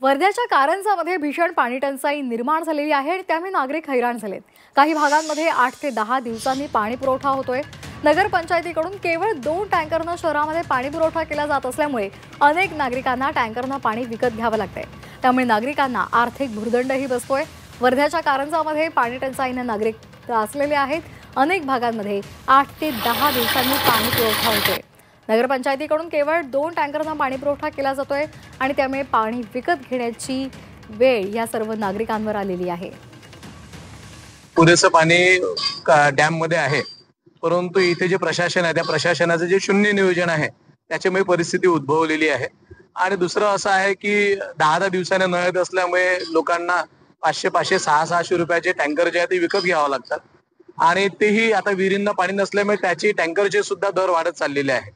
वर्ध्याच्या कारंजामध्ये भीषण पाणी टंचाई निर्माण झालेली आहे आणि त्यामुळे नागरिक हैराण झालेत। काही भागांमध्ये 8 ते 10 दिवसांनी पाणी पुरवठा होतोय। नगरपंचायतीकडून केवळ 2 टँकरनं शहरामध्ये पाणी पुरवठा केला जात असल्यामुळे अनेक नागरिकांना टँकरनं पाणी विकत घ्यावं लागतंय। त्यामुळे नागरिकांना आर्थिक भुर्दंडही बसतोय। वर्ध्याच्या कारंजामध्ये पाणी टंचाईने नागरिक त्रासलेले आहेत। अनेक भागांमध्ये 8 ते 10 दिवसांनी पाणी पुरवठा होतोय। नगरपंचायतीकडून केवळ 2 टँकरनं पाणी पुरवठा केला जातोय आणि त्यामुळे पाणी विकत घेण्याची वेळ या सर्व नागरिकांवर आलेली आहे। पुरेसं पाणी डॅम मध्ये आहे, परंतु इथे जे प्रशासन आहे त्या प्रशासनाचं जे शून्य नियोजन आहे त्याच्यामुळे परिस्थिती उद्भवलेली आहे। आणि दुसरं असं आहे की 10 दिवसाने नळ येत असल्यामुळे लोकांना 500-500, 600 रुपयाचे टँकर जे आहे ते विकत घ्यावं लागतात आणि तेही आता विहिरींना पाणी नसल्यामुळे त्याची टँकरचे सुद्धा दर वाढत चाललेले आहे।